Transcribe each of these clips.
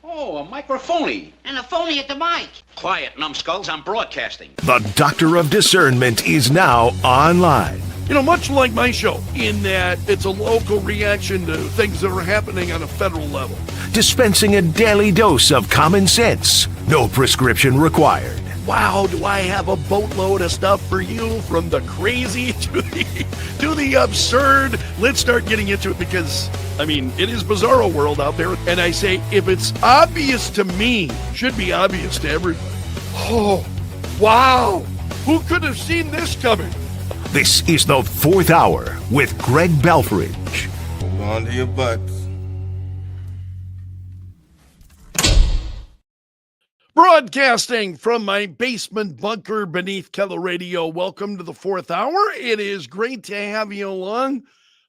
Oh, a microphony. And a phony at the mic. Quiet, numbskulls, I'm broadcasting. The Doctor of Discernment is now online. You know, much like my show, in that it's a local reaction to things that are happening on a federal level. Dispensing a daily dose of common sense. No prescription required. Wow, do I have a boatload of stuff for you, from the crazy to the absurd. Let's start getting into it because, I mean, it is bizarro world out there. And I say, if it's obvious to me, should be obvious to everybody. Oh, wow. Who could have seen this coming? This is the Fourth Hour with Greg Belfrage. Hold on to your butts. Broadcasting from my basement bunker beneath Keller Radio. Welcome to the Fourth Hour. It is great to have you along.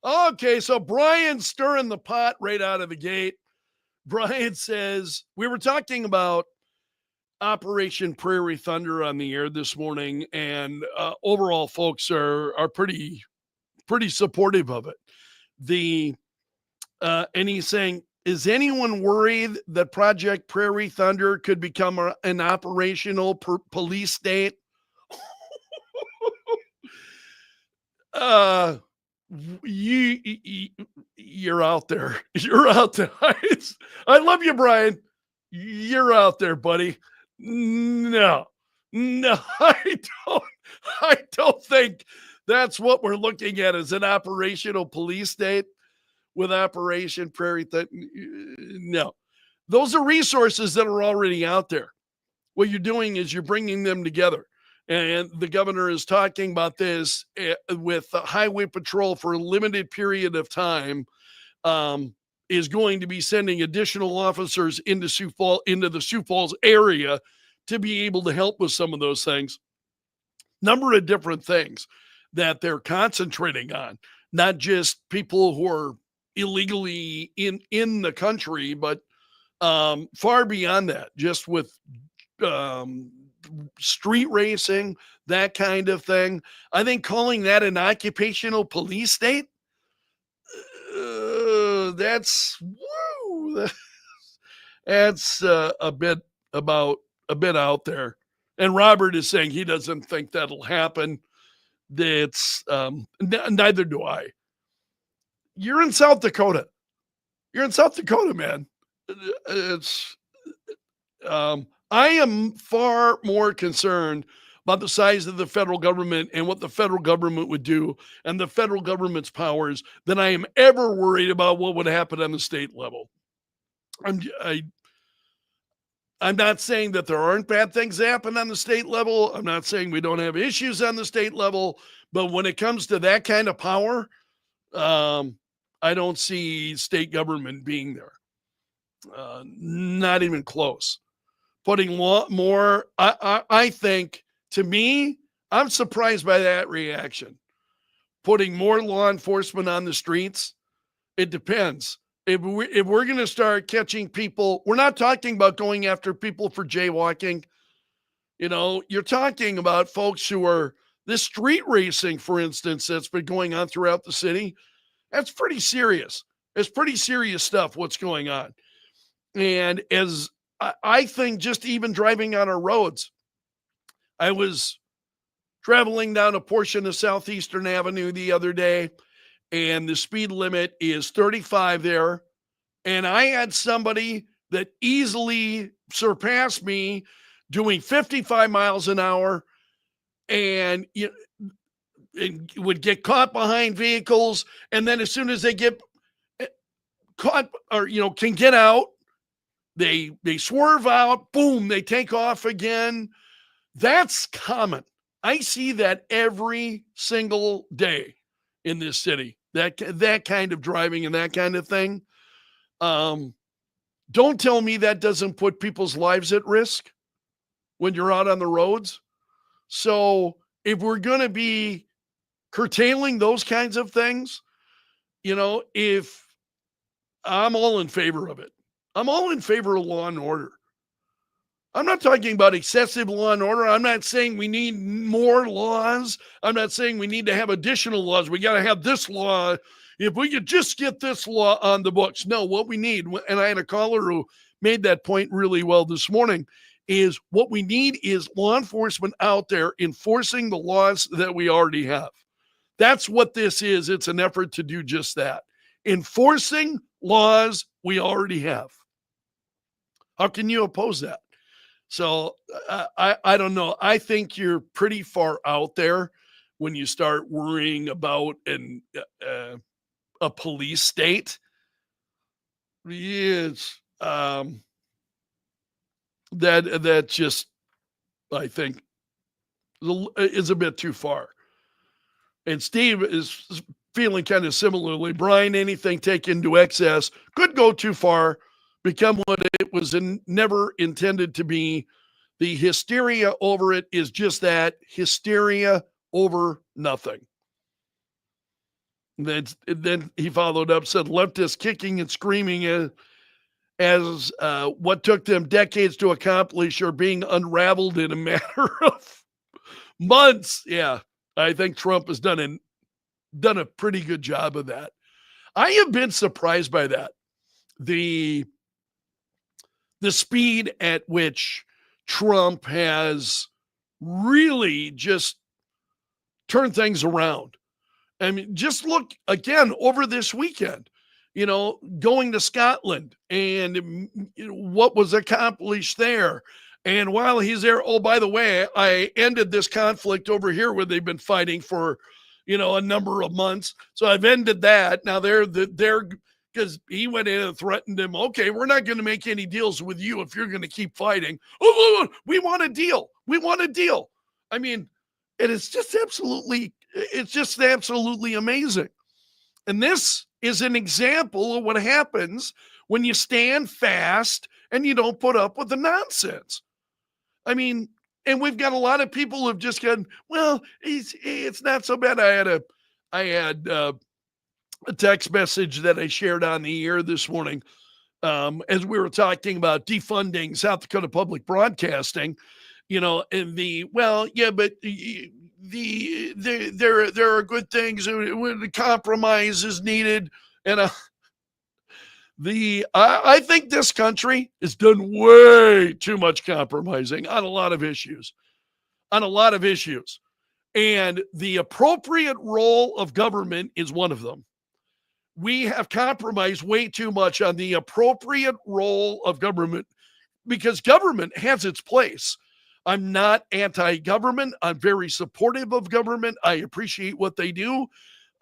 Okay, so Brian's stirring the pot right out of the gate. Brian says, we were talking about Operation Prairie Thunder on the air this morning, and overall folks are pretty supportive of it. And he's saying, is anyone worried that Project Prairie Thunder could become an operational police state? You're out there. You're out there. I love you, Brian. You're out there, buddy. No, I don't think that's what we're looking at as an operational police state with Operation Prairie Thunder. No, those are resources that are already out there. What you're doing is you're bringing them together. And the governor is talking about this with the Highway Patrol for a limited period of time, is going to be sending additional officers into the Sioux Falls area to be able to help with some of those things. Number of different things that they're concentrating on, not just people who are illegally in the country, but far beyond that, just with street racing, that kind of thing. I think calling that an occupational police state, that's a bit out there. And Robert is saying he doesn't think that'll happen. That's neither do I. You're in South Dakota. You're in South Dakota, man. I am far more concerned about the size of the federal government and what the federal government would do and the federal government's powers than I am ever worried about what would happen on the state level. I'm not saying that there aren't bad things that happen on the state level. I'm not saying we don't have issues on the state level, but when it comes to that kind of power, I don't see state government being there. Not even close. Putting more, I think, to me, I'm surprised by that reaction. Putting more law enforcement on the streets, it depends. If we're going to start catching people, we're not talking about going after people for jaywalking. You know, you're talking about folks who are this street racing, for instance, that's been going on throughout the city. That's pretty serious. It's pretty serious stuff, what's going on. And as I think just even driving on our roads, I was traveling down a portion of Southeastern Avenue the other day, and the speed limit is 35 there. And I had somebody that easily surpassed me doing 55 miles an hour, and it would get caught behind vehicles. And then as soon as they get caught or, can get out, they swerve out, boom, they take off again. That's common. I see that every single day in this city, that kind of driving and that kind of thing. Don't tell me that doesn't put people's lives at risk when you're out on the roads. So if we're going to be curtailing those kinds of things, if I'm all in favor of it. I'm all in favor of law and order. I'm not talking about excessive law and order. I'm not saying we need more laws. I'm not saying we need to have additional laws. We got to have this law, if we could just get this law on the books. No, what we need, and I had a caller who made that point really well this morning, is what we need is law enforcement out there enforcing the laws that we already have. That's what this is. It's an effort to do just that. Enforcing laws we already have. How can you oppose that? So I don't know. I think you're pretty far out there when you start worrying about a police state. It's that just, I think, is a bit too far. And Steve is feeling kind of similarly. Brian, anything taken to excess could go too far, become what it was never intended to be. The hysteria over it is just that, hysteria over nothing. Then he followed up, said leftists kicking and screaming as what took them decades to accomplish are being unraveled in a matter of months. Yeah, I think Trump has done a pretty good job of that. I have been surprised by that. The speed at which Trump has really just turned things around. I mean, just look again over this weekend, going to Scotland and what was accomplished there. And while he's there, oh, by the way, I ended this conflict over here where they've been fighting for, a number of months. So I've ended that. Now they're because he went in and threatened him. Okay, we're not going to make any deals with you if you're going to keep fighting. Oh, we want a deal. We want a deal. I mean, and it's just absolutely amazing. And this is an example of what happens when you stand fast and you don't put up with the nonsense. I mean, and we've got a lot of people who've just gone, well, it's not so bad. I had a text message that I shared on the air this morning as we were talking about defunding South Dakota Public Broadcasting, and but there are good things when the compromise is needed. And I think this country has done way too much compromising on a lot of issues. And the appropriate role of government is one of them. We have compromised way too much on the appropriate role of government because government has its place. I'm not anti-government. I'm very supportive of government. I appreciate what they do.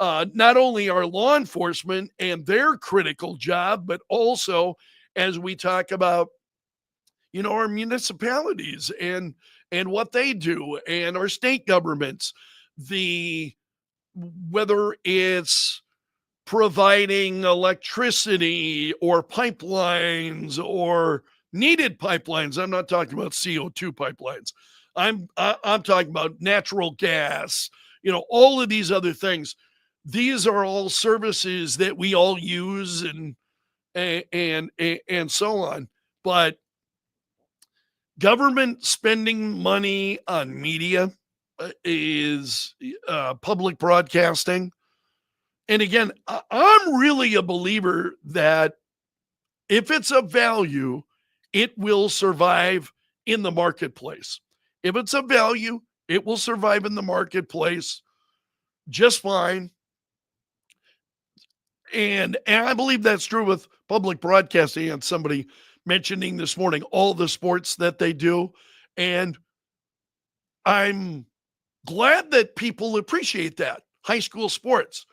Not only our law enforcement and their critical job, but also as we talk about, our municipalities and what they do and our state governments, whether it's providing electricity or pipelines or needed pipelines. I'm not talking about CO2 pipelines. I'm talking about natural gas, all of these other things. These are all services that we all use and so on. But government spending money on media is public broadcasting. And again, I'm really a believer that if it's of value, it will survive in the marketplace. If it's of value, it will survive in the marketplace just fine. And I believe that's true with public broadcasting. And somebody mentioning this morning all the sports that they do. And I'm glad that people appreciate that. High school sports.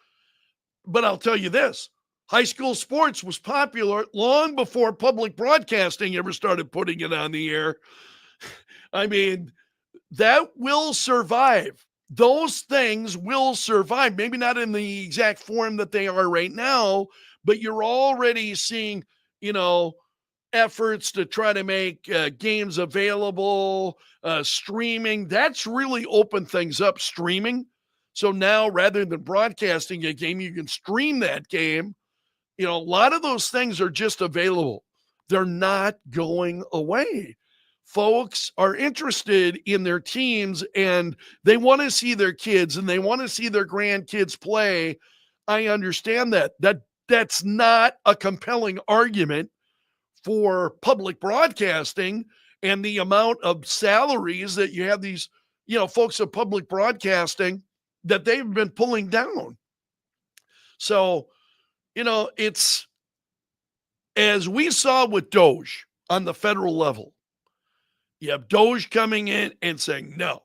But I'll tell you this, high school sports was popular long before public broadcasting ever started putting it on the air. I mean, that will survive. Those things will survive. Maybe not in the exact form that they are right now, but you're already seeing, efforts to try to make games available, streaming. That's really opened things up, streaming. So now rather than broadcasting a game, you can stream that game. A lot of those things are just available. They're not going away. Folks are interested in their teams and they want to see their kids and they want to see their grandkids play I understand that. That's not a compelling argument for public broadcasting and the amount of salaries that you have these, folks of public broadcasting that they've been pulling down. So, it's as we saw with Doge on the federal level. You have Doge coming in and saying, no,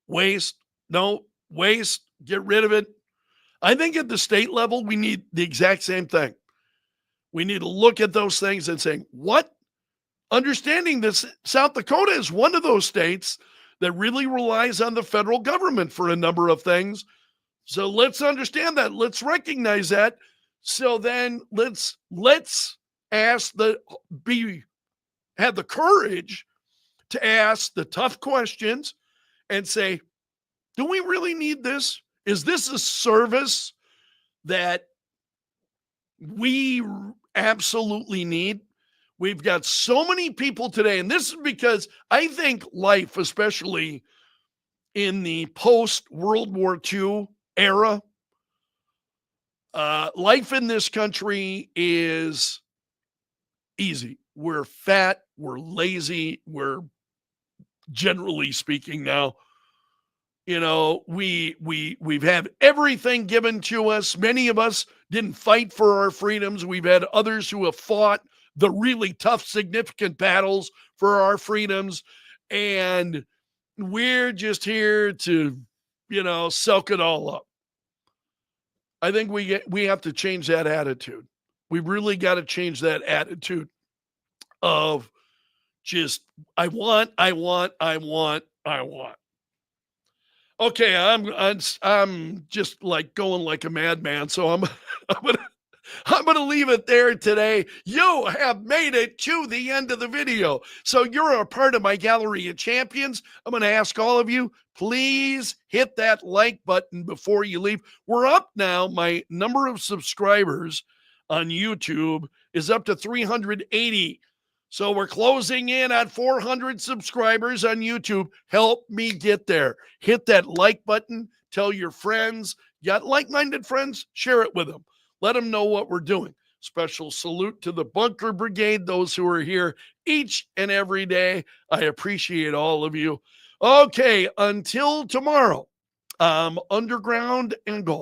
waste, get rid of it. I think at the state level, we need the exact same thing. We need to look at those things and saying, what? Understanding this, South Dakota is one of those states that really relies on the federal government for a number of things. So let's understand that. Let's recognize that. So then let's have the courage to ask the tough questions and say, do we really need this? Is this a service that we absolutely need? We've got so many people today, and this is because I think life, especially in the post-World War II era, life in this country is easy. We're fat, we're lazy, we're generally speaking now, we've had everything given to us. Many of us didn't fight for our freedoms. We've had others who have fought the really tough, significant battles for our freedoms. And we're just here to, soak it all up. I think we have to change that attitude. We really got to change that attitude of just, I want. Okay, I'm just like going like a madman, so I'm gonna leave it there today. You have made it to the end of the video, so you're a part of my gallery of champions. I'm gonna ask all of you, please hit that like button before you leave. We're up now. My number of subscribers on YouTube is up to 380. So we're closing in on 400 subscribers on YouTube. Help me get there. Hit that like button. Tell your friends. You got like-minded friends? Share it with them. Let them know what we're doing. Special salute to the Bunker Brigade, those who are here each and every day. I appreciate all of you. Okay, until tomorrow, underground and golf.